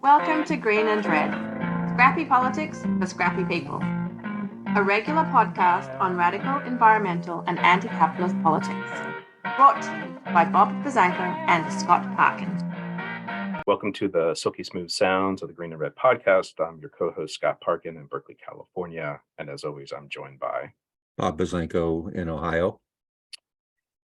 Welcome to Green and Red, scrappy politics for scrappy people. A regular podcast on radical environmental and anti-capitalist politics. Brought to you by Bob Bazanko and Scott Parkin. Welcome to the silky smooth sounds of the Green and Red podcast. I'm your co-host, Scott Parkin in Berkeley, California. And as always, I'm joined by Bob Bazanko in Ohio.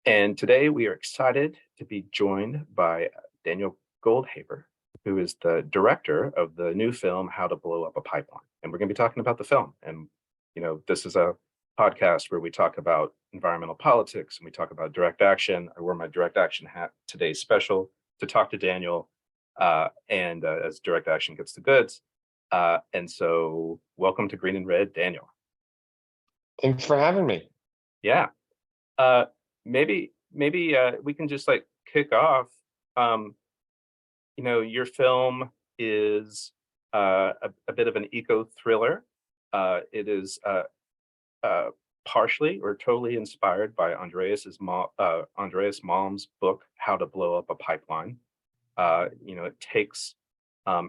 And today we are excited to be joined by Daniel Goldhaber, who is the director of the new film, How to Blow Up a Pipeline. And we're going to be talking about the film. And, you know, this is a podcast where we talk about environmental politics and we talk about direct action. I wore my direct action hat today's special to talk to Daniel as direct action gets the goods. And so welcome to Green and Red, Daniel. Thanks for having me. Yeah. Maybe we can just kick off. Your film is a bit of an eco-thriller. It is partially or totally inspired by Andreas Malm's book, How to Blow Up a Pipeline. It takes a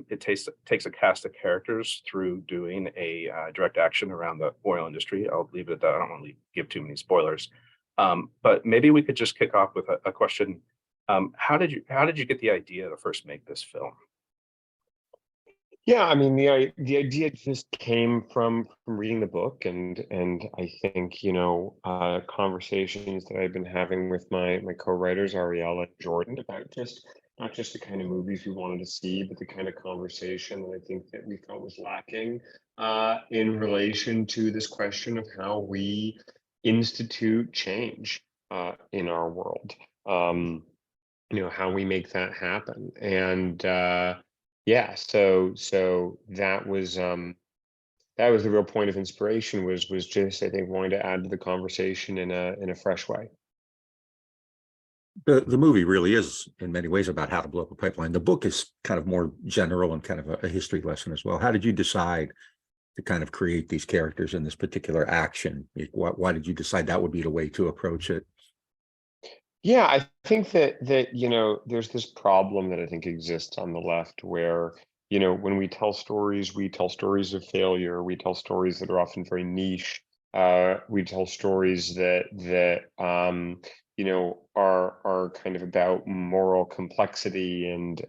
cast of characters through doing a direct action around the oil industry. I'll leave it at that. I don't want to give too many spoilers. But maybe we could just kick off with a question. How did you get the idea to first make this film? Yeah, I mean, the idea just came from reading the book, and I think conversations that I've been having with my co-writers Ariella and Jordan about not just the kind of movies we wanted to see, but the kind of conversation that I think that we felt was lacking in relation to this question of how we institute change in our world. How we make that happen. And so that was the real point of inspiration, was just, I think, wanting to add to the conversation in a fresh way. The movie really is in many ways about how to blow up a pipeline. The book is kind of more general and kind of a history lesson as well. How did you decide to kind of create these characters in this particular action? Why did you decide that would be the way to approach it? Yeah, I think that there's this problem that I think exists on the left where, when we tell stories of failure. We tell stories that are often very niche. We tell stories that are kind of about moral complexity and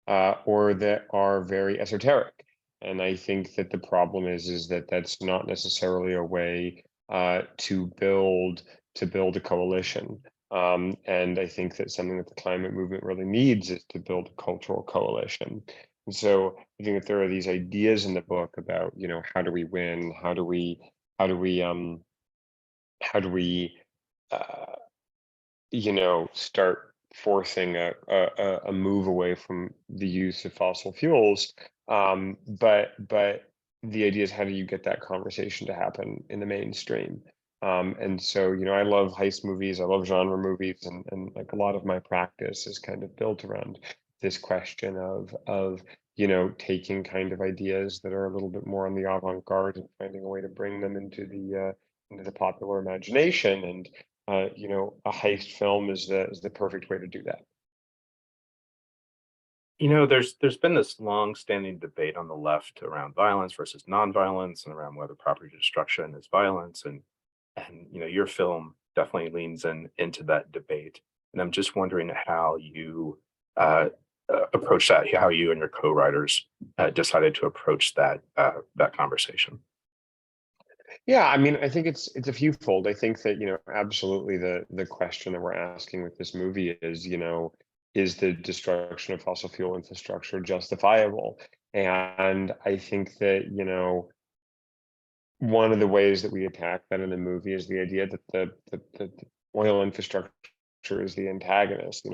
or that are very esoteric. And I think that the problem is that that's not necessarily a way to build a coalition. And I think that something that the climate movement really needs is to build a cultural coalition. And so I think that there are these ideas in the book about, how do we win? How do we start forcing a move away from the use of fossil fuels? But the idea is, how do you get that conversation to happen in the mainstream? And so, I love heist movies, I love genre movies, and like a lot of my practice is kind of built around this question of taking kind of ideas that are a little bit more on the avant-garde and finding a way to bring them into the popular imagination. And a heist film is the perfect way to do that. There's been this long-standing debate on the left around violence versus nonviolence and around whether property destruction is violence. And your film definitely leans into that debate. And I'm just wondering how you approach that, how you and your co-writers decided to approach that conversation. Yeah, I mean, I think it's a fewfold. I think that, absolutely the question that we're asking with this movie is, is the destruction of fossil fuel infrastructure justifiable? And I think that, one of the ways that we attack that in the movie is the idea that the oil infrastructure is the antagonist.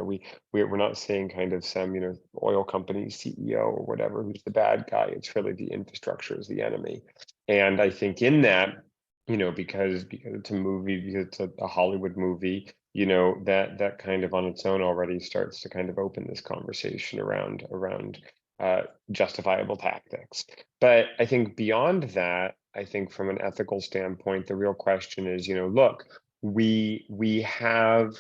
We're not saying kind of some oil company CEO or whatever who's the bad guy. It's really the infrastructure is the enemy. And I think in that, because it's a movie, because it's a Hollywood movie, that kind of on its own already starts to kind of open this conversation around justifiable tactics. But I think beyond that, I think from an ethical standpoint, the real question is, look, we have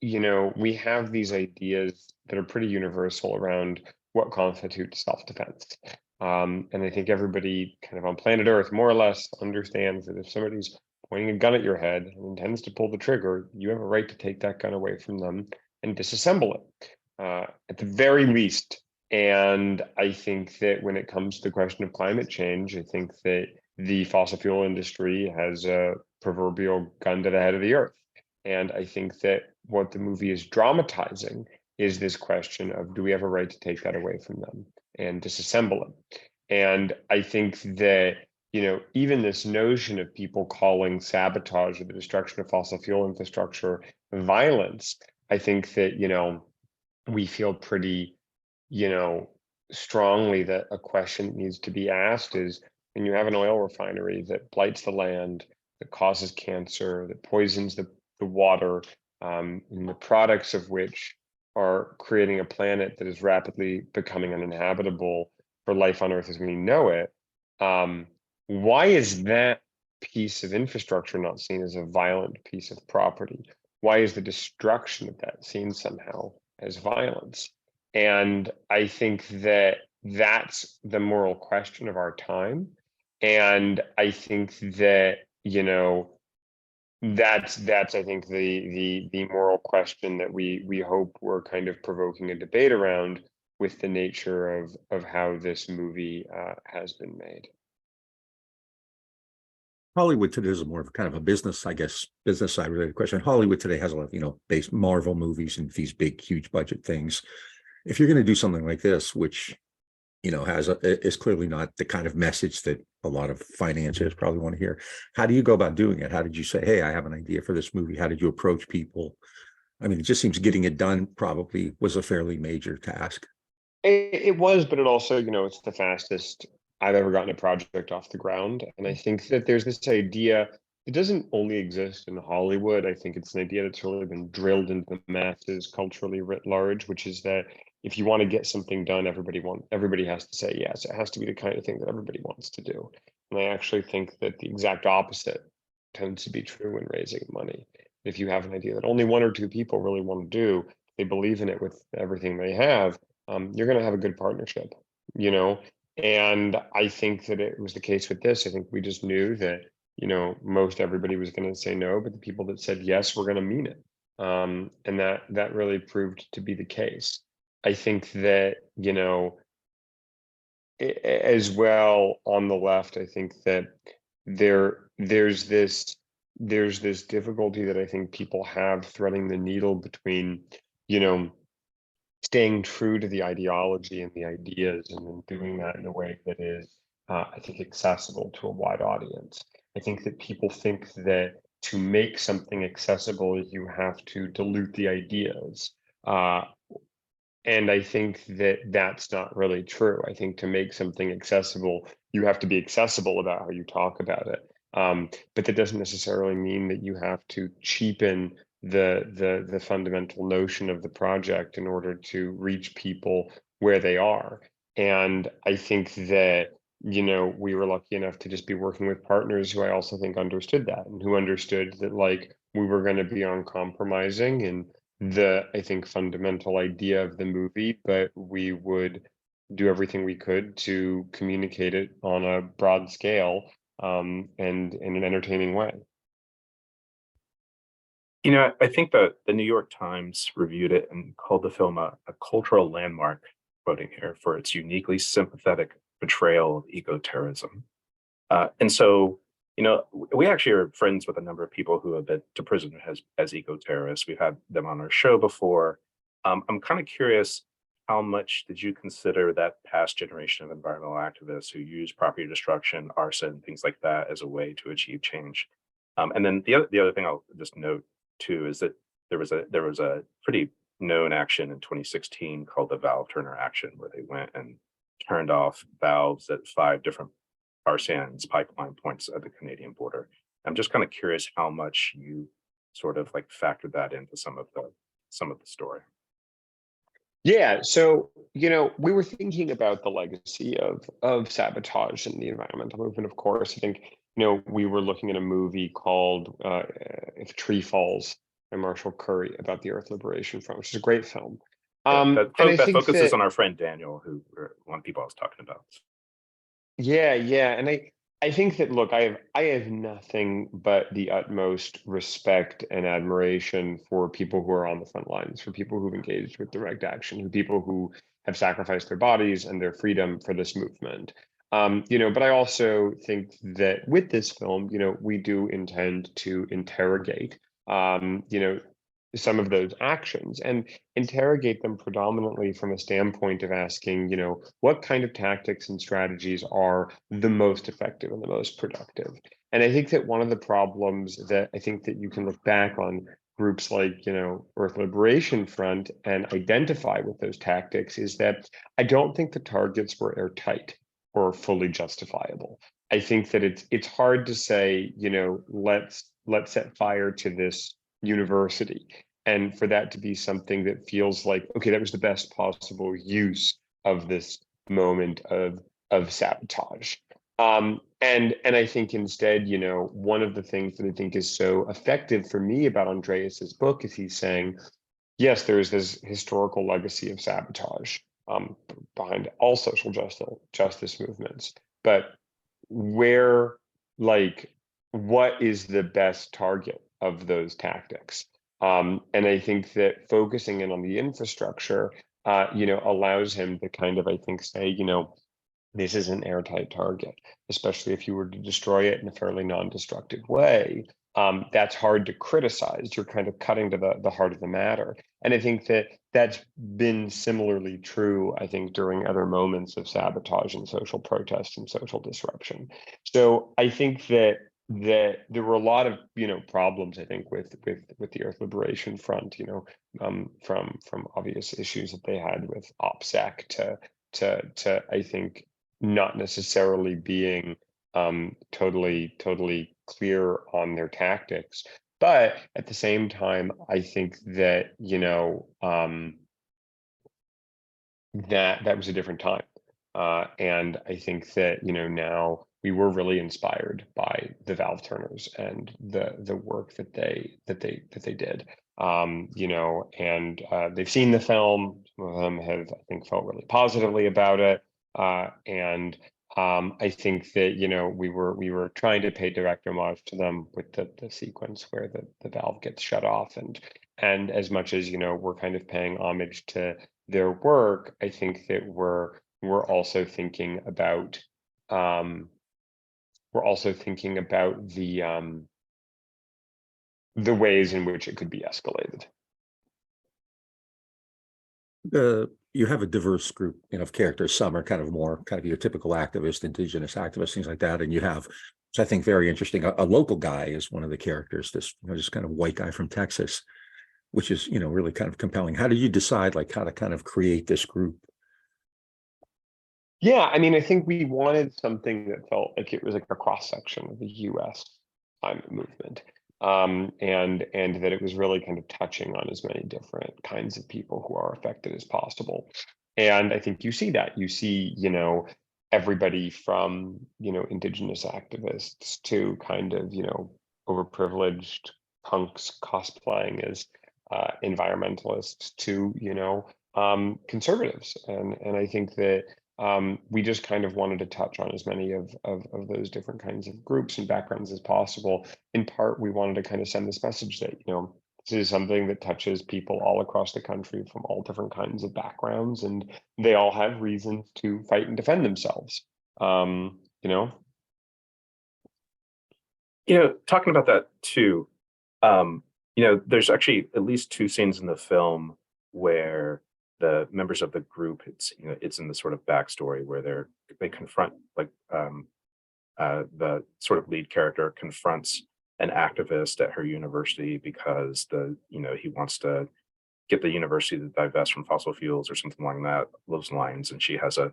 we have these ideas that are pretty universal around what constitutes self-defense. And I think everybody kind of on planet Earth more or less understands that if somebody's pointing a gun at your head and intends to pull the trigger, you have a right to take that gun away from them and disassemble it, at the very least. And I think that when it comes to the question of climate change, I think that the fossil fuel industry has a proverbial gun to the head of the earth. And I think that what the movie is dramatizing is this question of, do we have a right to take that away from them and disassemble it? And I think that, even this notion of people calling sabotage or the destruction of fossil fuel infrastructure violence, I think that, we feel pretty, strongly that a question that needs to be asked is, when you have an oil refinery that blights the land, that causes cancer, that poisons the water, and the products of which are creating a planet that is rapidly becoming uninhabitable for life on Earth as we know it, why is that piece of infrastructure not seen as a violent piece of property? Why is the destruction of that seen somehow as violence? And I think that that's the moral question of our time. And I think that, that's I think the moral question that we hope we're kind of provoking a debate around with the nature of how this movie has been made. Hollywood today is more of kind of a business, I guess, business side related question. Hollywood today has a lot of, based Marvel movies and these big, huge budget things. If you're going to do something like this, which, is clearly not the kind of message that a lot of financiers probably want to hear, how do you go about doing it? How did you say, hey, I have an idea for this movie? How did you approach people? I mean, it just seems getting it done probably was a fairly major task. It was, but it also, it's the fastest I've ever gotten a project off the ground. And I think that there's this idea, it doesn't only exist in Hollywood. I think it's an idea that's really been drilled into the masses culturally writ large, which is that if you want to get something done, everybody has to say yes. It has to be the kind of thing that everybody wants to do. And I actually think that the exact opposite tends to be true when raising money. If you have an idea that only one or two people really want to do, they believe in it with everything they have, you're going to have a good partnership, And I think that it was the case with this. I think we just knew that, most everybody was going to say no, but the people that said yes were going to mean it. And that really proved to be the case. I think that, as well on the left, I think that there's this difficulty that I think people have threading the needle between, staying true to the ideology and the ideas, and then doing that in a way that is, I think, accessible to a wide audience. I think that people think that to make something accessible, you have to dilute the ideas. And I think that that's not really true. I think to make something accessible, you have to be accessible about how you talk about it. But that doesn't necessarily mean that you have to cheapen the fundamental notion of the project in order to reach people where they are. And I think that, we were lucky enough to just be working with partners who I also think understood that, and who understood that, like, we were going to be uncompromising and I think, fundamental idea of the movie, but we would do everything we could to communicate it on a broad scale, and in an entertaining way. I think that the New York Times reviewed it and called the film a cultural landmark, quoting here, for its uniquely sympathetic portrayal of eco-terrorism. And so, we actually are friends with a number of people who have been to prison as eco-terrorists. We've had them on our show before. I'm kind of curious, how much did you consider that past generation of environmental activists who use property destruction, arson, things like that as a way to achieve change? And then the other thing I'll just note too is that there was a pretty known action in 2016 called the Valve Turner action, where they went and turned off valves at 5 different tar sands pipeline points at the Canadian border. I'm just kind of curious how much you sort of like factored that into some of the story. Yeah, so we were thinking about the legacy of sabotage in the environmental movement. Of course, I think we were looking at a movie called "If a Tree Falls," by Marshall Curry about the Earth Liberation Front, which is a great film. That And I think focuses that, on our friend Daniel, one of the people I was talking about. yeah, and I think that, look, I have nothing but the utmost respect and admiration for people who are on the front lines, for people who've engaged with direct action, for people who have sacrificed their bodies and their freedom for this movement. But I also think that with this film, we do intend to interrogate, some of those actions and interrogate them predominantly from a standpoint of asking, what kind of tactics and strategies are the most effective and the most productive. And I think that one of the problems that I think that you can look back on groups like, Earth Liberation Front and identify with those tactics is that I don't think the targets were airtight or fully justifiable. I think that it's hard to say, let's set fire to this university, and for that to be something that feels like, okay, that was the best possible use of this moment of sabotage. And I think instead, one of the things that I think is so effective for me about Andreas's book is he's saying, yes, there is this historical legacy of sabotage behind all social justice movements, but what is the best target of those tactics? And I think that focusing in on the infrastructure, allows him to kind of, I think, say, this is an airtight target, especially if you were to destroy it in a fairly non-destructive way. That's hard to criticize. You're kind of cutting to the heart of the matter. And I think that that's been similarly true, I think, during other moments of sabotage and social protest and social disruption. So I think that there were a lot of problems, I think, with the Earth Liberation Front, from obvious issues that they had with OPSEC to I think not necessarily being totally clear on their tactics. But at the same time, I think that that was a different time, and I think that now we were really inspired by the Valve Turners and the work that they did. And they've seen the film. Some of them have, I think, felt really positively about it, and I think that we were trying to pay direct homage to them with the sequence where the valve gets shut off, and as much as we're kind of paying homage to their work, I think that we're also thinking about the ways in which it could be escalated. You have a diverse group of characters. Some are kind of more kind of your typical activist, indigenous activists, things like that. And you have, which I think very interesting, a local guy is one of the characters, this kind of white guy from Texas, which is really kind of compelling. How did you decide how to kind of create this group? Yeah, I mean, I think we wanted something that felt like it was like a cross section of the U.S. climate movement. And that it was really kind of touching on as many different kinds of people who are affected as possible. And I think you see that. You see, everybody from, indigenous activists to kind of, overprivileged punks cosplaying as environmentalists to, conservatives. And I think that we just kind of wanted to touch on as many of those different kinds of groups and backgrounds as possible. In part, we wanted to kind of send this message that, this is something that touches people all across the country from all different kinds of backgrounds, and they all have reasons to fight and defend themselves. Talking about that too, there's actually at least two scenes in the film where the members of the group, it's in the sort of backstory where they confront, like the sort of lead character confronts an activist at her university because he wants to get the university to divest from fossil fuels or something along those lines, and she has a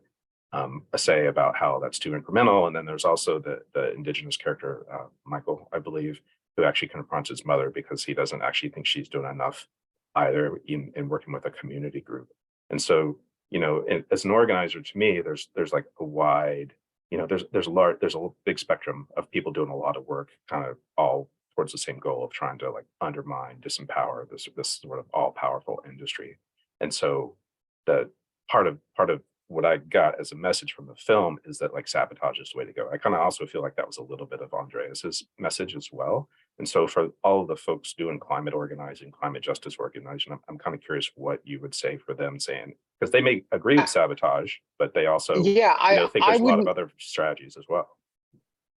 say about how that's too incremental. And then there's also the indigenous character, Michael, I believe, who actually confronts his mother because he doesn't actually think she's doing enough either in working with a community group. And so, as an organizer, to me, there's like a wide, there's a big spectrum of people doing a lot of work, kind of all towards the same goal of trying to like undermine, disempower this sort of all powerful industry. And so the part of what I got as a message from the film is that like sabotage is the way to go. I kind of also feel like that was a little bit of Andreas's message as well. And so for all of the folks doing climate organizing, climate justice organizing, I'm kind of curious what you would say for them saying, because they may agree with sabotage, but they also, Yeah, think I there's a lot of wouldn't. other strategies as well.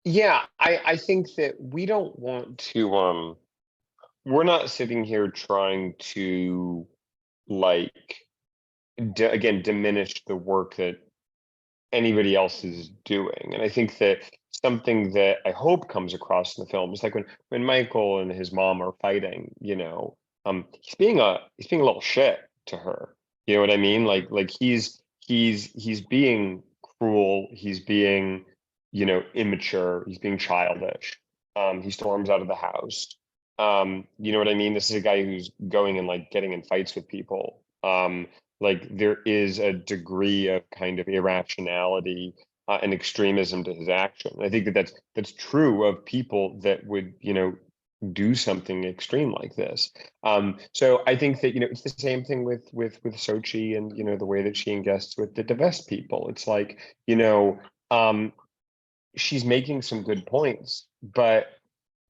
Yeah, I think that we don't want to. We're not sitting here trying to like again diminish the work that anybody else is doing. And I think that something that I hope comes across in the film is like when Michael and his mom are fighting, he's being a little shit to her. You know what I mean? Like he's being cruel, he's being, immature, he's being childish. He storms out of the house. You know what I mean? This is a guy who's going and like getting in fights with people. Like there is a degree of kind of irrationality and extremism to his action. I think that that's true of people that would, do something extreme like this. So I think that, it's the same thing with Sochi and, the way that she engages with the divest people. It's like, she's making some good points, but,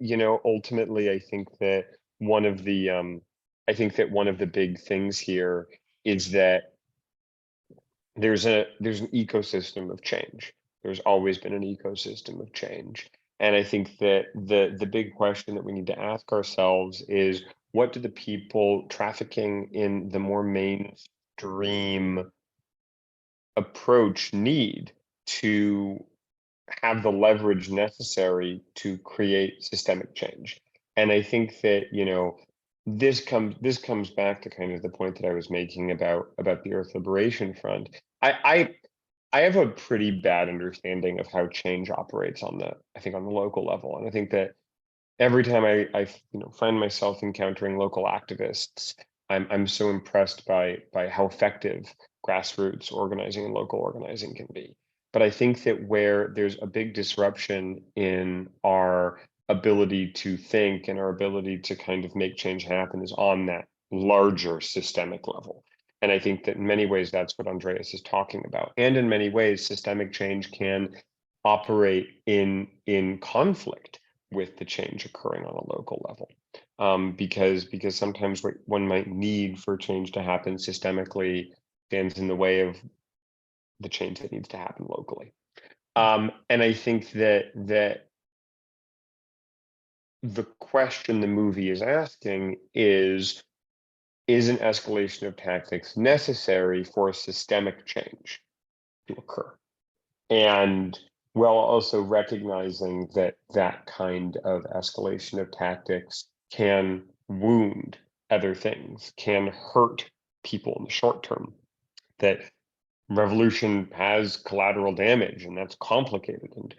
ultimately I think that one of the big things here is that there's an ecosystem of change. There's always been an ecosystem of change. And I think that the big question that we need to ask ourselves is, what do the people trafficking in the more mainstream approach need to have the leverage necessary to create systemic change? And I think that, this comes back to kind of the point that I was making about the Earth Liberation Front. I have a pretty bad understanding of how change operates on the local level, and I think that every time I find myself encountering local activists, I'm so impressed by how effective grassroots organizing and local organizing can be. But I think that where there's a big disruption in our ability to think and our ability to kind of make change happen is on that larger systemic level. And I think that in many ways, that's what Andreas is talking about. And in many ways, systemic change can operate in conflict with the change occurring on a local level. Because sometimes what one might need for change to happen systemically stands in the way of the change that needs to happen locally. And I think that the question the movie is asking is an escalation of tactics necessary for a systemic change to occur? And while also recognizing that that kind of escalation of tactics can wound other things, can hurt people in the short term, that revolution has collateral damage, and that's complicated. And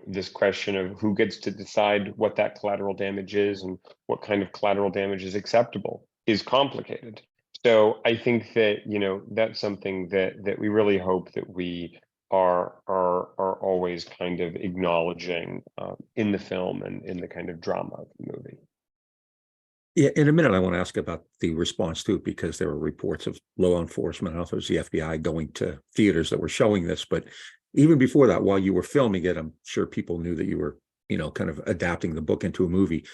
this question of who gets to decide what that collateral damage is and what kind of collateral damage is acceptable is complicated. So I think that that's something that we really hope that we are always kind of acknowledging in the film and in the kind of drama of the movie. Yeah, in a minute, I want to ask about the response to it, because there were reports of law enforcement, and also the FBI going to theaters that were showing this. But even before that, while you were filming it, I'm sure people knew that you were, kind of adapting the book into a movie.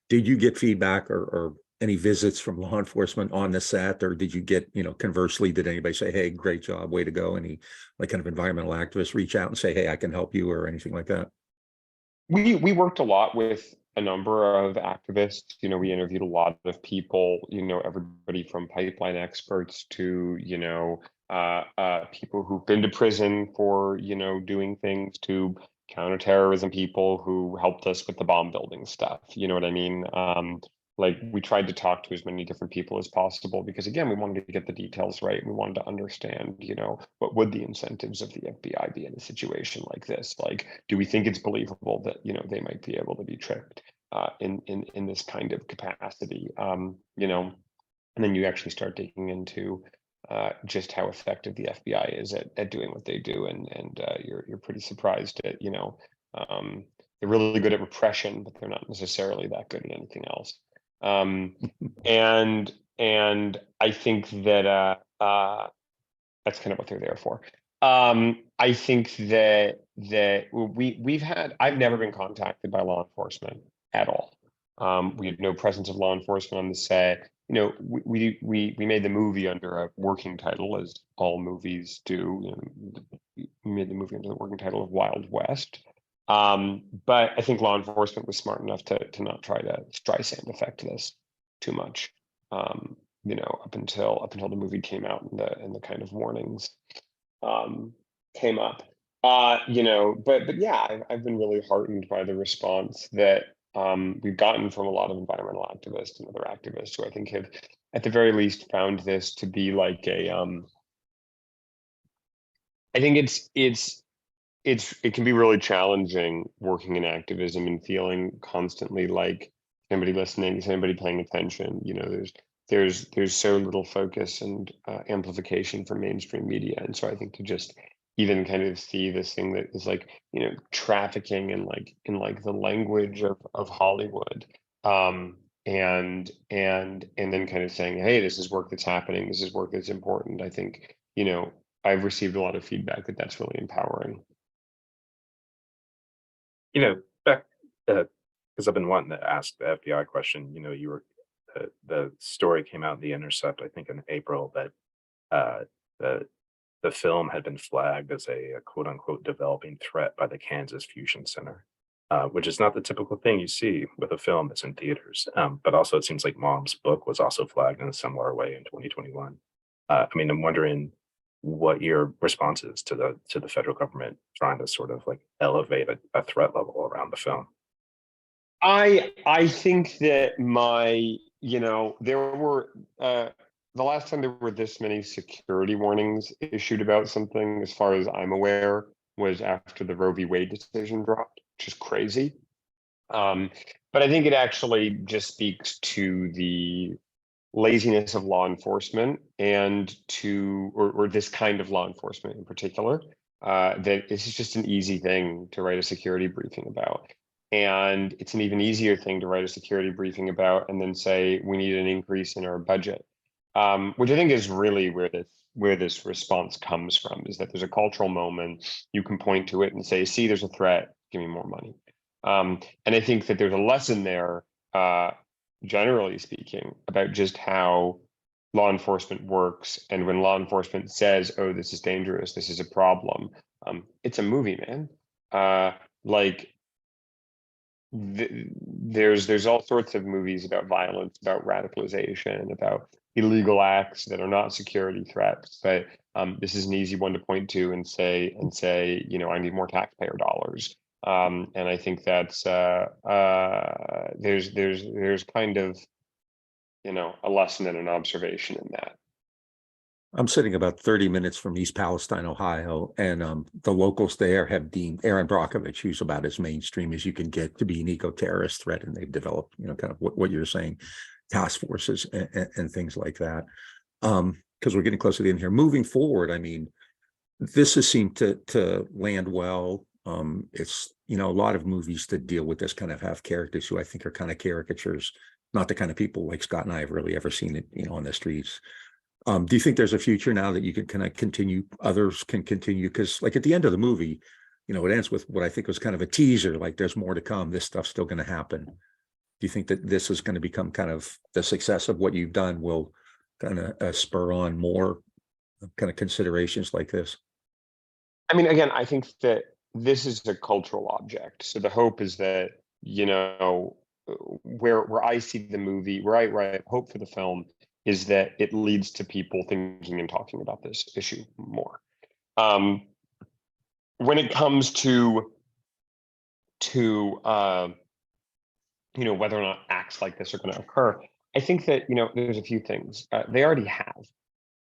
Did you get feedback or any visits from law enforcement on the set, or did you get, conversely, did anybody say, "Hey, great job, way to go"? Any like kind of environmental activists reach out and say, "Hey, I can help you," or anything like that? We worked a lot with a number of activists. We interviewed a lot of people, everybody from pipeline experts to, people who've been to prison for, doing things, to counterterrorism people who helped us with the bomb building stuff. You know what I mean? Like we tried to talk to as many different people as possible, because again, we wanted to get the details right. We wanted to understand, what would the incentives of the FBI be in a situation like this? Like, do we think it's believable that, they might be able to be tricked in this kind of capacity? And then you actually start digging into just how effective the FBI is at doing what they do, and you're pretty surprised at they're really good at repression, but they're not necessarily that good at anything else. And I think that that's kind of what they're there for. I think that I've never been contacted by law enforcement at all. We had no presence of law enforcement on the set. You know, we made the movie under a working title, as all movies do. You know, we made the movie under the working title of Wild West. But I think law enforcement was smart enough to not try to Streisand effect this too much. You know, up until the movie came out and the kind of warnings came up. You know, but yeah, I've been really heartened by the response that we've gotten from a lot of environmental activists and other activists who I think have, at the very least, found this to be like a. I think it can be really challenging working in activism and feeling constantly like somebody listening, somebody paying attention. You know, there's so little focus and amplification from mainstream media, and so I think to just even kind of see this thing that is like, you know, trafficking in the language of Hollywood, and then kind of saying, hey, this is work that's happening, this is work that's important. I think, you know, I've received a lot of feedback that that's really empowering. You know, back because I've been wanting to ask the FBI question. You know, you were the story came out in The Intercept, I think, in April, that the film had been flagged as a quote unquote developing threat by the Kansas Fusion Center, which is not the typical thing you see with a film that's in theaters. But also, it seems like Malm's book was also flagged in a similar way in 2021. I mean, I'm wondering what your response is to the federal government trying to sort of like elevate a threat level around the film. I think that you know, there were the last time there were this many security warnings issued about something, as far as I'm aware, was after the Roe v. Wade decision dropped, which is crazy. But I think it actually just speaks to the laziness of law enforcement and or this kind of law enforcement in particular, that this is just an easy thing to write a security briefing about. And it's an even easier thing to write a security briefing about and then say, we need an increase in our budget, which I think is really where this response comes from, is that there's a cultural moment. You can point to it and say, see, there's a threat, give me more money. And I think that there's a lesson there, generally speaking, about just how law enforcement works. And when law enforcement says, oh, this is dangerous, this is a problem, it's a movie, man. There's all sorts of movies about violence, about radicalization, about illegal acts that are not security threats, but this is an easy one to point to and say, you know, I need more taxpayer dollars. And I think that's there's kind of, you know, a lesson and an observation in that. I'm sitting about 30 minutes from East Palestine, Ohio, and the locals there have deemed Aaron Brockovich, who's about as mainstream as you can get, to be an eco-terrorist threat, and they've developed, you know, kind of what you're saying, task forces and things like that. Because we're getting close to the end here. Moving forward, I mean, this has seemed to land well. It's, you know, a lot of movies that deal with this kind of have characters who I think are kind of caricatures, not the kind of people like Scott and I have really ever seen it, you know, on the streets. Do you think there's a future now that you can kind of continue, others can continue? Because like at the end of the movie, you know, it ends with what I think was kind of a teaser, like there's more to come. This stuff's still going to happen. Do you think that this is going to become kind of the success of what you've done will kind of spur on more kind of considerations like this? I mean, again, I think that this is a cultural object. So the hope is that, you know, where I see the movie, where I hope for the film, is that it leads to people thinking and talking about this issue more. When it comes to you know, whether or not acts like this are going to occur, I think that, you know, there's a few things. They already have.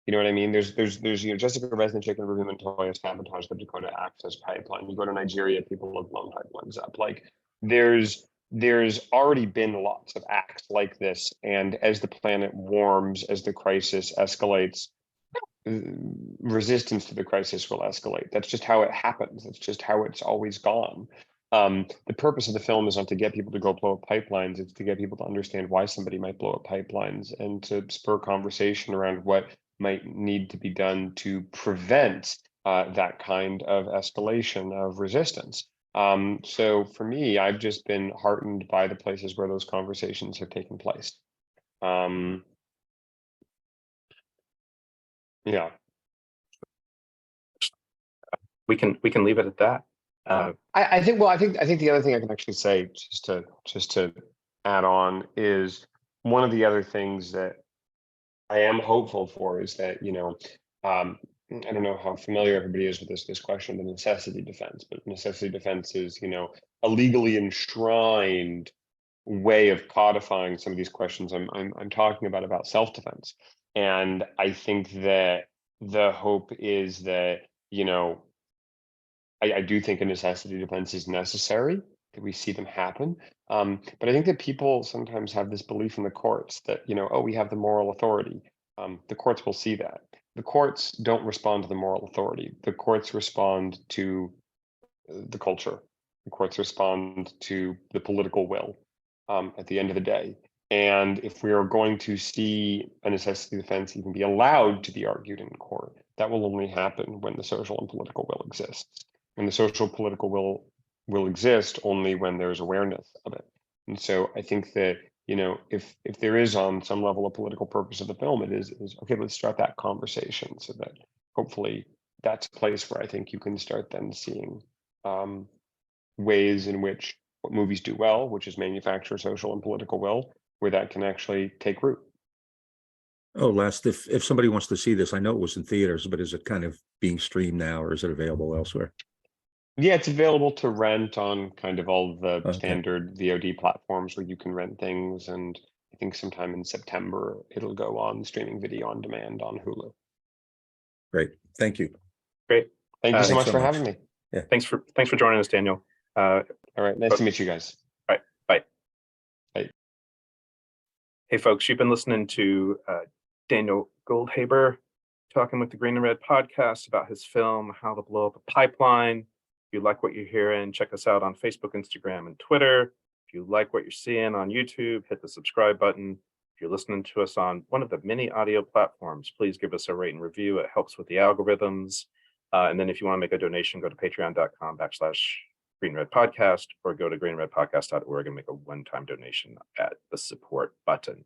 You know what I mean? There's you know, Jessica Resnick and Ruby Montoya sabotage the Dakota Access Pipeline. You go to Nigeria, people have blown pipelines up. Like there's already been lots of acts like this, and as the planet warms, as the crisis escalates, resistance to the crisis will escalate. That's just how it happens. That's just how it's always gone. The purpose of the film is not to get people to go blow up pipelines. It's to get people to understand why somebody might blow up pipelines and to spur conversation around what might need to be done to prevent that kind of escalation of resistance. So for me, I've just been heartened by the places where those conversations have taken place. Yeah. We can leave it at that. I think the other thing I can actually say, just to add on, is one of the other things that I am hopeful for is that, I don't know how familiar everybody is with this question of the necessity defense, but necessity defense is, a legally enshrined way of codifying some of these questions I'm talking about self-defense. And I think that the hope is that, I do think a necessity defense is necessary, that we see them happen. But I think that people sometimes have this belief in the courts that, oh, we have the moral authority. The courts will see that. The courts don't respond to the moral authority. The courts respond to the culture. The courts respond to the political will at the end of the day. And if we are going to see a necessity defense even be allowed to be argued in court, that will only happen when the social and political will exists. And the social political will exist only when there's awareness of it. And so I think that, if there is on some level a political purpose of the film, it is okay, let's start that conversation so that hopefully that's a place where I think you can start then seeing ways in which what movies do well, which is manufacture social and political will, where that can actually take root. Oh, last, if somebody wants to see this, I know it was in theaters, but is it kind of being streamed now, or is it available elsewhere? Yeah, it's available to rent on kind of all the Okay. standard VOD platforms where you can rent things. And I think sometime in September, it'll go on streaming video on demand on Hulu. Great. Thank you. Great. Thank you so Thanks much so for much. having me. Yeah. Thanks for joining us, Daniel. All right. Nice to meet you guys. All right. Bye. Bye. Hey, folks, you've been listening to Daniel Goldhaber talking with the Green and Red podcast about his film, How to Blow Up a Pipeline. If you like what you're hearing, check us out on Facebook, Instagram, and Twitter. If you like what you're seeing on YouTube, hit the subscribe button. If you're listening to us on one of the many audio platforms, please give us a rate and review. It helps with the algorithms. And then if you want to make a donation, go to patreon.com/Green Red Podcast or go to greenredpodcast.org and make a one-time donation at the support button.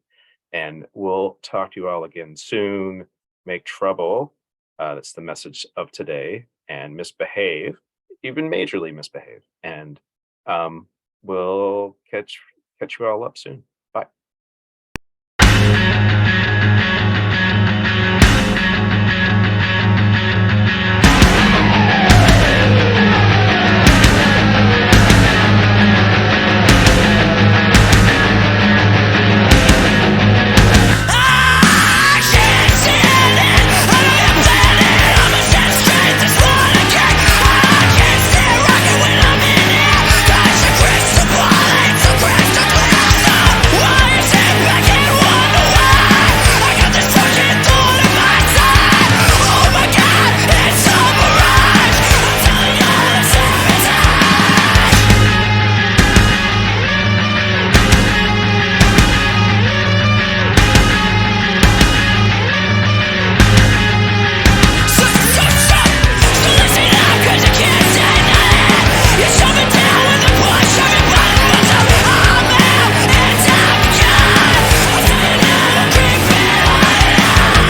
And we'll talk to you all again soon. Make trouble. That's the message of today. And misbehave, even majorly misbehave. And we'll catch you all up soon.